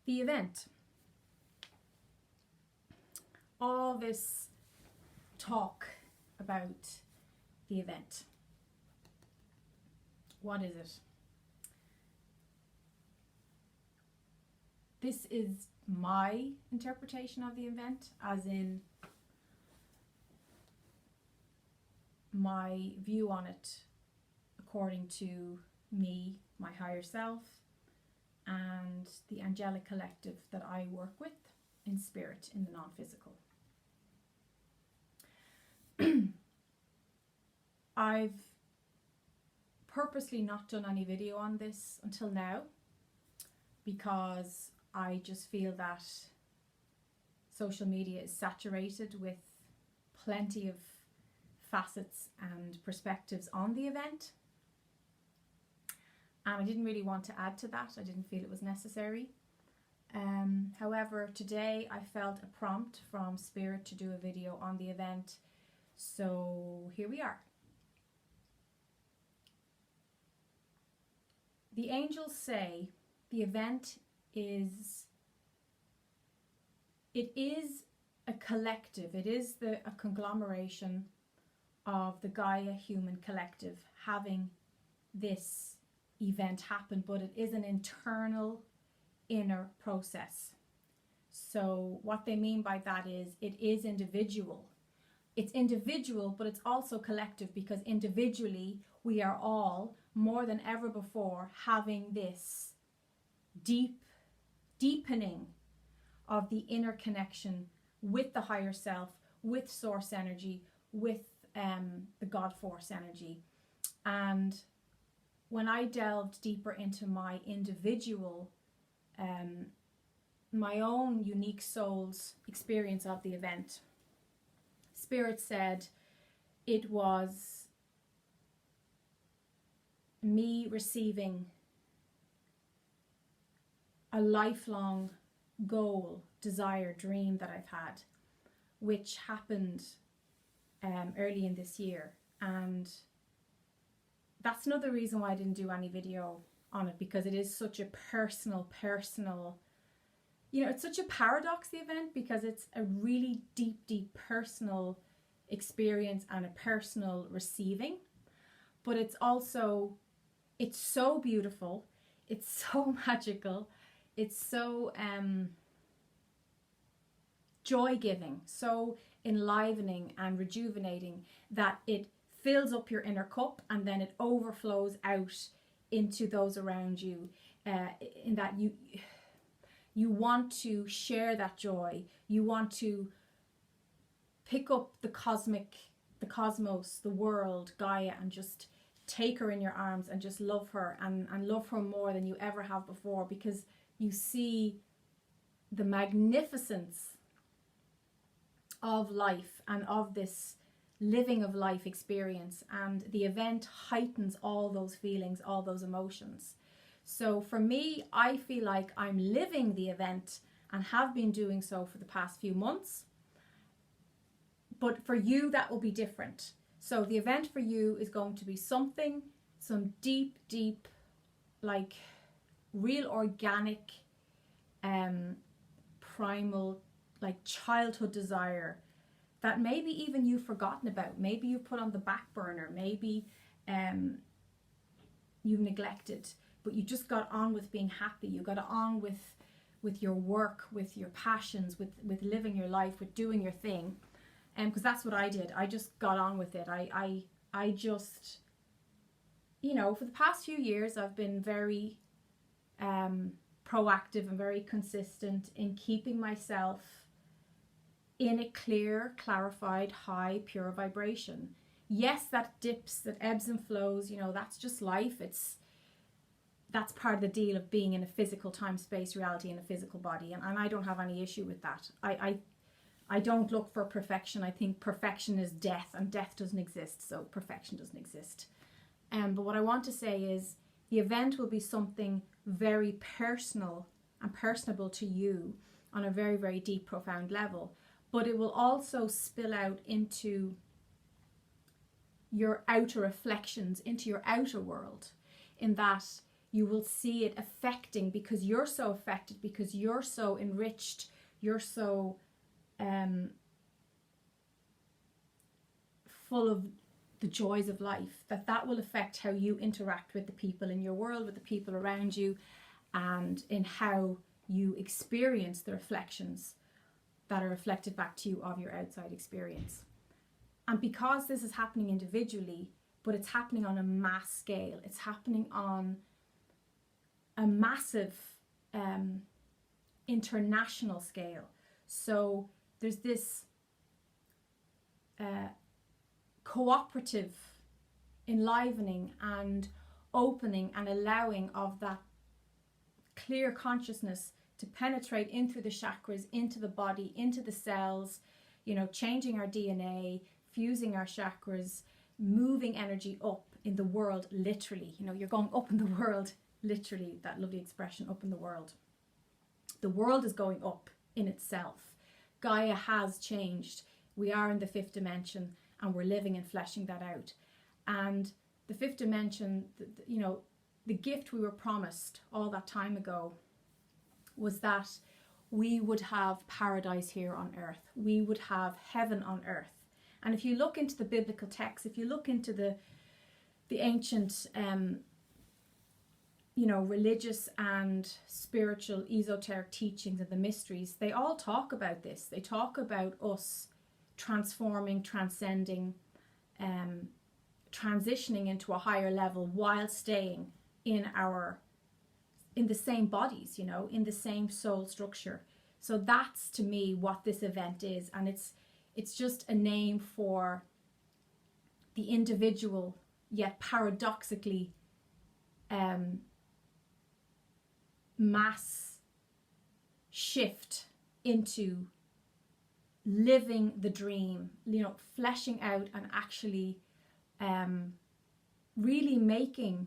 The event. All this talk about the event. What is it? This is my interpretation of the event, as in my view on it according to me, my higher self, and the Angelic collective that I work with in spirit, in the non-physical. I've purposely not done any video on this until now because I just feel that social media is saturated with plenty of facets and perspectives on the event, and I didn't really want to add to that. I didn't feel it was necessary. However, today I felt a prompt from Spirit to do a video on the event, so here we are. The angels say the event is a collective. It is a conglomeration of the Gaia human collective having this event happen, but it is an internal inner process. So what they mean by that is it is individual. It's individual, but it's also collective, because individually we are all, more than ever before, having this deepening of the inner connection with the higher self, with source energy, with the God force energy. And when I delved deeper into my individual, my own unique soul's experience of the event, Spirit said it was me receiving a lifelong goal, desire, dream that I've had, which happened early in this year. And that's another reason why I didn't do any video on it, because it is such a personal, you know, it's such a paradox, the event, because it's a really deep personal experience and a personal receiving, but it's also, it's so beautiful, it's so magical, it's so joy-giving, so enlivening and rejuvenating, that it fills up your inner cup and then it overflows out into those around you, in that you want to share that joy. You want to pick up the cosmos, the world, Gaia, and just take her in your arms and just love her, and love her more than you ever have before, because you see the magnificence of life and of this living of life experience, and the event heightens all those feelings, all those emotions. So for me, I feel like I'm living the event and have been doing so for the past few months. But for you, that will be different. So the event for you is going to be some deep, like real organic, primal, like childhood desire that maybe even you've forgotten about. Maybe you've put on the back burner. Maybe you've neglected. But you just got on with being happy. You got on with your work, with your passions, with living your life, with doing your thing. Because that's what I did. I just got on with it. I just, you know, for the past few years, I've been very proactive and very consistent in keeping myself in a clear, clarified, high, pure vibration. Yes, that dips, that ebbs and flows, you know, that's just life. That's part of the deal of being in a physical time-space reality, in a physical body, and I don't have any issue with that. I don't look for perfection. I think perfection is death, and death doesn't exist, so perfection doesn't exist. But what I want to say is the event will be something very personal and personable to you on a very, very deep, profound level. But it will also spill out into your outer reflections, into your outer world, in that you will see it affecting, because you're so affected, because you're so enriched, you're so full of the joys of life, that will affect how you interact with the people in your world, with the people around you, and in how you experience the reflections that are reflected back to you of your outside experience. And because this is happening individually, but it's happening on a mass scale, it's happening on a massive international scale. So there's this cooperative enlivening and opening and allowing of that clear consciousness to penetrate in through the chakras, into the body, into the cells, you know, changing our DNA, fusing our chakras, moving energy up in the world, literally. You know, you're going up in the world, literally, that lovely expression, up in the world. The world is going up in itself. Gaia has changed. We are in the fifth dimension, and we're living and fleshing that out. And the fifth dimension, you know, the gift we were promised all that time ago was that we would have paradise here on earth. We would have heaven on earth. And if you look into the biblical texts, if you look into the ancient, you know, religious and spiritual esoteric teachings and the mysteries, they all talk about this. They talk about us transforming, transcending, transitioning into a higher level while staying in the same bodies, you know, in the same soul structure. So that's, to me, what this event is. And it's just a name for the individual, yet paradoxically mass shift into living the dream, you know, fleshing out and actually really making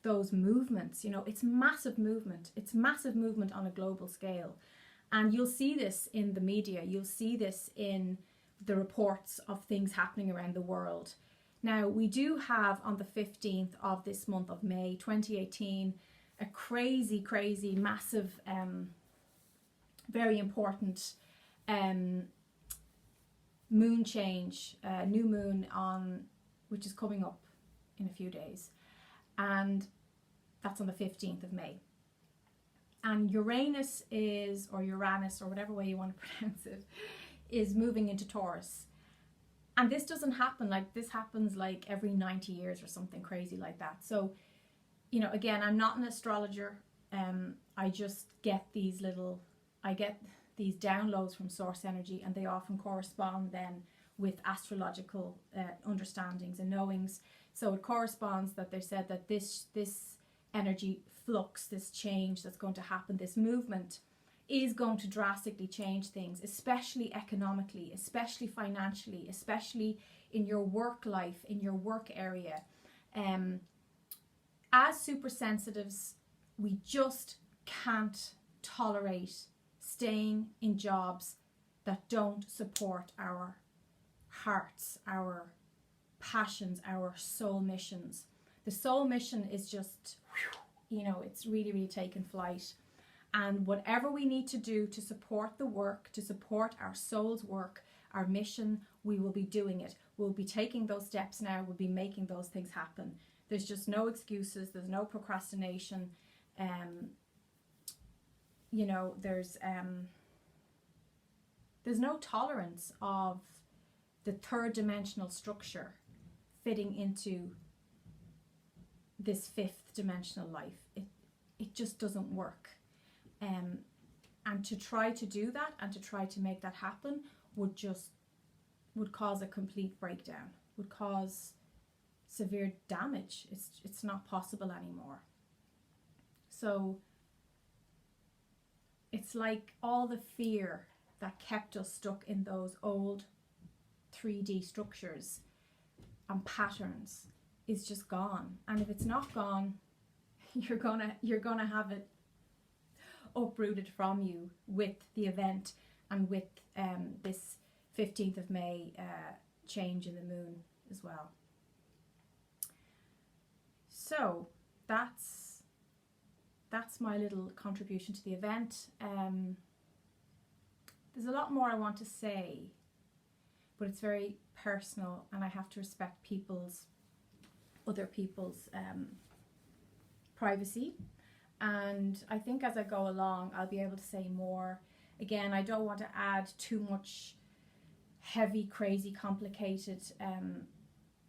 those movements. You know, it's massive movement. It's massive movement on a global scale. And you'll see this in the media. You'll see this in the reports of things happening around the world. Now, we do have on the 15th of this month of May 2018 a crazy, crazy, massive, very important moon change, new moon which is coming up in a few days. And that's on the 15th of May. And Uranus or Uranus, or whatever way you want to pronounce it, is moving into Taurus. And this doesn't happen, like, this happens like every 90 years or something crazy like that. So, you know, again, I'm not an astrologer. I just get these downloads from source energy, and they often correspond then with astrological understandings and knowings. So it corresponds that they said that this energy flux, this change that's going to happen, this movement is going to drastically change things, especially economically, especially financially, especially in your work life, in your work area. As super sensitives, we just can't tolerate staying in jobs that don't support our hearts, our passions, our soul missions. The soul mission is just, you know, it's really, really taken flight. And whatever we need to do to support the work, to support our soul's work, our mission, we will be doing it. We'll be taking those steps now. We'll be making those things happen. There's just no excuses. There's no procrastination. You know, there's no tolerance of the third dimensional structure fitting into this fifth dimensional life. It just doesn't work. And to try to do that and to try to make that happen would cause a complete breakdown, would cause severe damage. It's not possible anymore. So it's like all the fear that kept us stuck in those old 3D structures and patterns is just gone. And if it's not gone, you're gonna have it uprooted from you with the event and with this 15th of May change in the moon as well. So that's that's my little contribution to the event. There's a lot more I want to say, but it's very personal, and I have to respect other people's privacy. And I think as I go along, I'll be able to say more. Again, I don't want to add too much heavy, crazy, complicated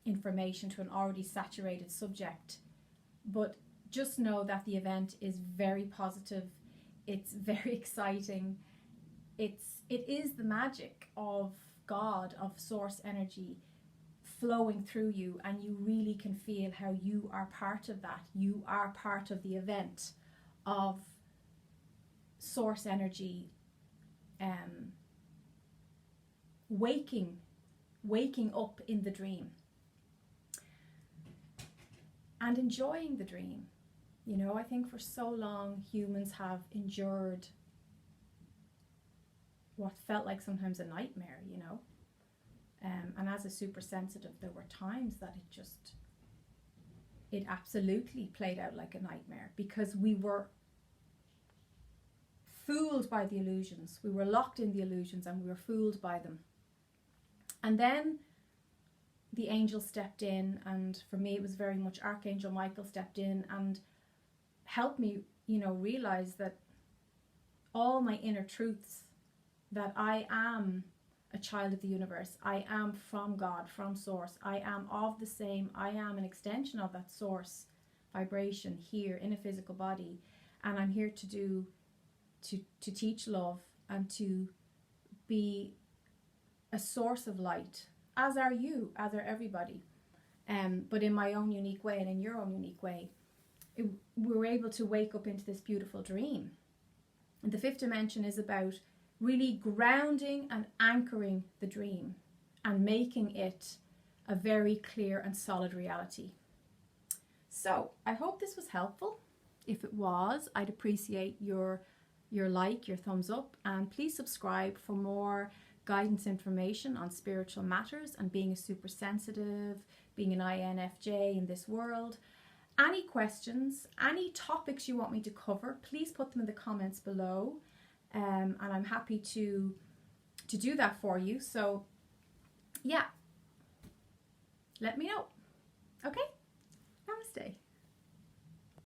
information to an already saturated subject. But just know that the event is very positive. It's very exciting. It is the magic of God, of source energy flowing through you, and you really can feel how you are part of that. You are part of the event of source energy waking up in the dream and enjoying the dream. You know, I think for so long humans have endured what felt like sometimes a nightmare, you know. And as a super sensitive, there were times that it absolutely played out like a nightmare, because we were fooled by the illusions. We were locked in the illusions and we were fooled by them. And then the angel stepped in, and for me it was very much Archangel Michael stepped in and helped me, you know, realize that all my inner truths, that I am a child of the universe, I am from God, from source, I am of the same, I am an extension of that source vibration here in a physical body, and I'm here to teach love and to be a source of light, as are you, as are everybody, but in my own unique way and in your own unique way. We were able to wake up into this beautiful dream. And the fifth dimension is about really grounding and anchoring the dream and making it a very clear and solid reality. So I hope this was helpful. If it was, I'd appreciate your like, your thumbs up, and please subscribe for more guidance information on spiritual matters and being a super sensitive, being an INFJ in this world. Any questions, any topics you want me to cover, please put them in the comments below. And I'm happy to do that for you. So yeah, let me know. Okay, namaste.